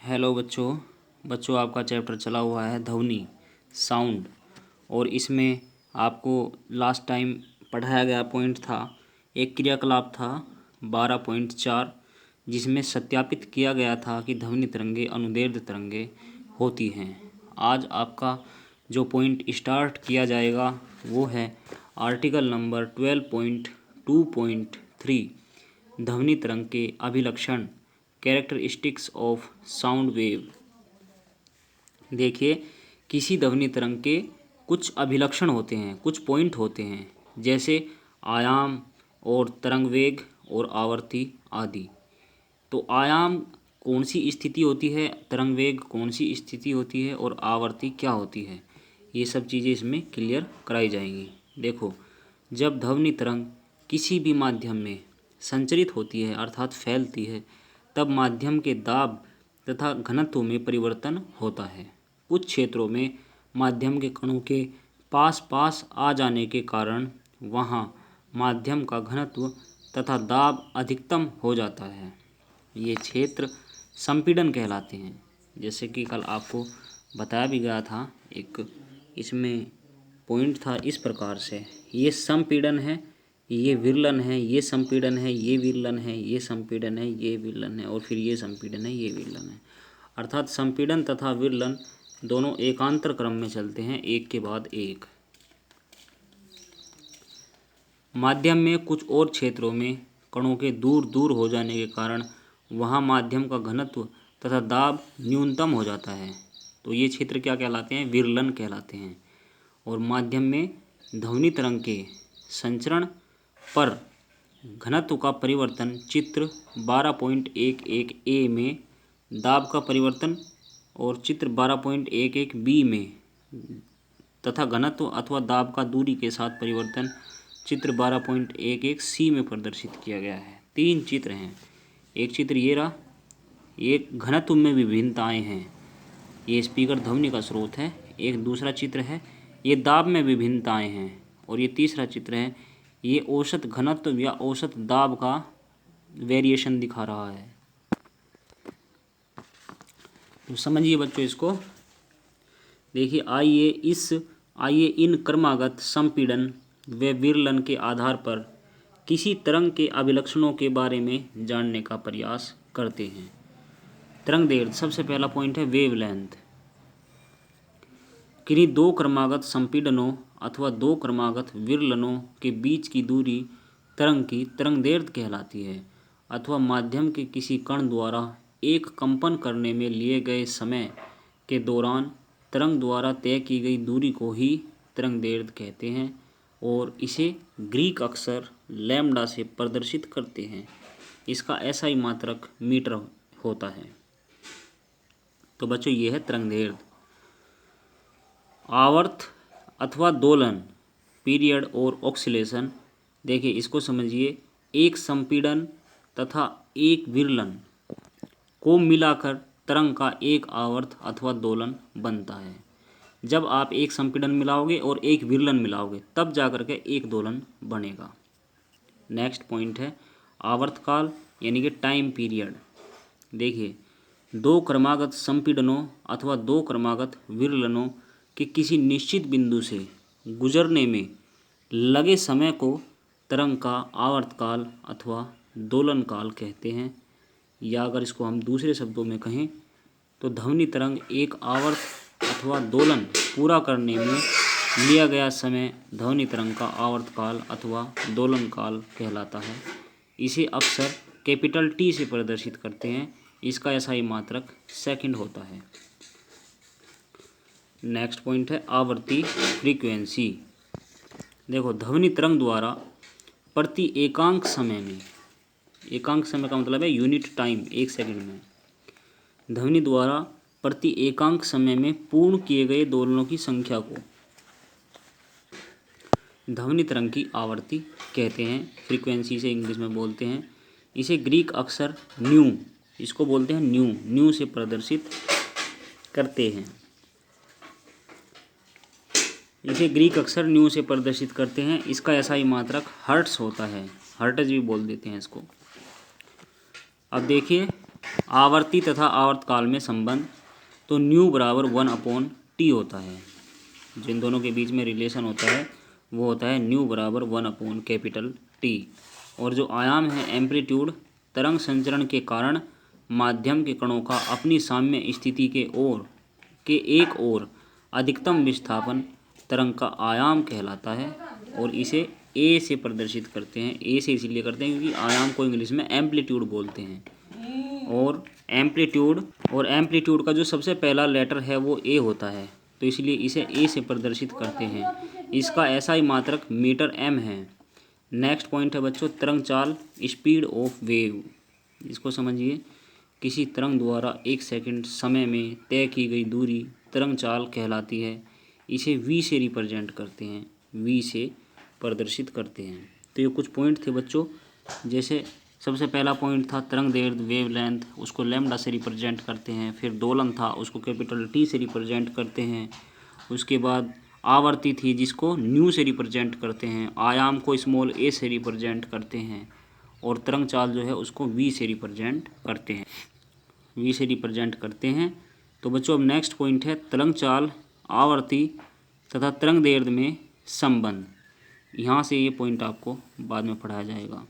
Hello बच्चों आपका chapter चला हुआ है ध्वनि साउंड। और इसमें आपको लास्ट टाइम पढ़ाया गया पॉइंट था, एक क्रियाकलाप था 12.4, जिसमें सत्यापित किया गया था कि ध्वनि तरंगे अनुदैर्ध्य तरंगे होती हैं। आज आपका जो पॉइंट स्टार्ट किया जाएगा वो है आर्टिकल नंबर 12.2.3 ध्वनि तरंग के अभिलक्षण, कैरेक्टरिस्टिक्स ऑफ साउंड वेव। देखिए, किसी ध्वनि तरंग के कुछ अभिलक्षण होते हैं, कुछ पॉइंट होते हैं, जैसे आयाम और तरंग वेग और आवर्ती आदि। तो आयाम कौन सी स्थिति होती है, तरंग वेग कौन सी स्थिति होती है और आवर्ती क्या होती है, ये सब चीज़ें इसमें क्लियर कराई जाएंगी। देखो, जब ध्वनि तरंग किसी भी माध्यम में संचरित होती है अर्थात फैलती है, तब माध्यम के दाब तथा घनत्व में परिवर्तन होता है। कुछ क्षेत्रों में माध्यम के कणों के पास पास आ जाने के कारण वहाँ माध्यम का घनत्व तथा दाब अधिकतम हो जाता है। ये क्षेत्र संपीड़न कहलाते हैं। जैसे कि कल आपको बताया भी गया था, एक इसमें पॉइंट था इस प्रकार से, ये संपीड़न है, ये विरलन है, ये संपीड़न है, ये विरलन है, ये संपीड़न है, ये विरलन है, और फिर ये संपीड़न है, ये विरलन है। अर्थात संपीड़न तथा विरलन दोनों एकांतर क्रम में चलते हैं, एक के बाद एक। माध्यम में कुछ और क्षेत्रों में कणों के दूर दूर हो जाने के कारण वहाँ माध्यम का घनत्व तथा दाब न्यूनतम हो जाता है, तो ये क्षेत्र क्या कहलाते हैं, विरलन कहलाते हैं। और माध्यम में ध्वनि तरंग के संचरण पर घनत्व का परिवर्तन चित्र 12.11 ए में, दाब का परिवर्तन और चित्र 12.11 बी में, तथा घनत्व अथवा दाब का दूरी के साथ परिवर्तन चित्र 12.11 सी में प्रदर्शित किया गया है। तीन चित्र हैं, एक चित्र ये रहा, एक घनत्व में विभिन्नताएं हैं, ये स्पीकर ध्वनि का स्रोत है। एक दूसरा चित्र है, ये दाब में विभिन्नताएं हैं, और ये तीसरा चित्र है, ये औसत घनत्व या औसत दाब का वेरिएशन दिखा रहा है। तो समझिए बच्चों इसको। देखिए, आइए इन क्रमागत संपीड़न व विरलन के आधार पर किसी तरंग के अभिलक्षणों के बारे में जानने का प्रयास करते हैं। तरंगदैर्ध्य, सबसे पहला पॉइंट है वेवलेंथ। किन्हीं दो क्रमागत संपीड़नों अथवा दो क्रमागत विरलनों के बीच की दूरी तरंग की तरंगदैर्ध्य कहलाती है, अथवा माध्यम के किसी कण द्वारा एक कंपन करने में लिए गए समय के दौरान तरंग द्वारा तय की गई दूरी को ही तरंगदैर्ध्य कहते हैं, और इसे ग्रीक अक्षर लैम्डा से प्रदर्शित करते हैं। इसका SI मात्रक मीटर होता है। तो बच्चों, ये है तरंगदैर्ध्य। आवर्त अथवा दोलन, पीरियड और ऑक्सीलेशन। देखिए, इसको समझिए, एक संपीड़न तथा एक विरलन को मिलाकर तरंग का एक आवर्त अथवा दोलन बनता है। जब आप एक संपीड़न मिलाओगे और एक विरलन मिलाओगे, तब जाकर के एक दोलन बनेगा। नेक्स्ट पॉइंट है आवर्तकाल, यानी कि टाइम पीरियड। देखिए, दो क्रमागत संपीड़नों अथवा दो क्रमागत विरलनों के किसी निश्चित बिंदु से गुजरने में लगे समय को तरंग का आवर्तकाल अथवा दोलन काल कहते हैं। या अगर इसको हम दूसरे शब्दों में कहें तो ध्वनि तरंग एक आवर्त अथवा दोलन पूरा करने में लिया गया समय ध्वनि तरंग का आवर्तकाल अथवा दोलन काल कहलाता है। इसे अक्सर कैपिटल T से प्रदर्शित करते हैं। इसका SI मात्रक सेकंड होता है। नेक्स्ट पॉइंट है आवर्ती फ्रीक्वेंसी। देखो, ध्वनि तरंग द्वारा प्रति एकांक समय में, एकांक समय का मतलब है यूनिट टाइम, एक सेकंड में, ध्वनि द्वारा प्रति एकांक समय में पूर्ण किए गए दोलनों की संख्या को ध्वनि तरंग की आवर्ती कहते हैं। फ्रीक्वेंसी से इंग्लिश में बोलते हैं। इसे ग्रीक अक्षर न्यू, इसको बोलते हैं न्यू से प्रदर्शित करते हैं। इसे ग्रीक अक्षर न्यू से प्रदर्शित करते हैं। इसका SI मात्रक हर्ट्स होता है, हर्ट्ज भी बोल देते हैं इसको। अब देखिए आवर्ती तथा आवर्तकाल में संबंध, तो न्यू बराबर 1/t होता है। जिन दोनों के बीच में रिलेशन होता है वो होता है न्यू बराबर 1/T। और जो आयाम है एम्पलीट्यूड, तरंग संचरण के कारण माध्यम के कणों का अपनी साम्य स्थिति के एक और अधिकतम विस्थापन तरंग का आयाम कहलाता है। और इसे ए से प्रदर्शित करते हैं। ए से इसलिए करते हैं क्योंकि आयाम को इंग्लिश में एम्पलीट्यूड बोलते हैं। और एम्पलीट्यूड का जो सबसे पहला लेटर है वो ए होता है, तो इसलिए इसे ए से प्रदर्शित करते हैं। इसका ऐसा ही मात्रक मीटर एम है। नेक्स्ट पॉइंट है बच्चों तरंग चाल, स्पीड ऑफ वेव। इसको समझिए। किसी तरंग द्वारा 1 सेकंड समय में तय की गई दूरी तरंग चाल कहलाती है। इसे वी से रिप्रेजेंट करते हैं, वी से प्रदर्शित करते हैं। तो ये कुछ पॉइंट थे बच्चों। जैसे सबसे पहला पॉइंट था तरंग दैर्ध्य, वेव लेंथ, उसको लैम्डा से रिप्रेजेंट करते हैं। फिर दोलन था, उसको कैपिटल टी से रिप्रेजेंट करते हैं। उसके बाद आवर्ती थी जिसको न्यू से रिप्रेजेंट करते हैं। आयाम को स्मॉल ए से रिप्रेजेंट करते हैं। और तरंग चाल जो है उसको वी से रिप्रेजेंट करते हैं। तो बच्चों अब नेक्स्ट पॉइंट है तरंग चाल, आवर्ती तथा तरंग दैर्ध्य में संबंध। यहाँ से ये पॉइंट आपको बाद में पढ़ाया जाएगा।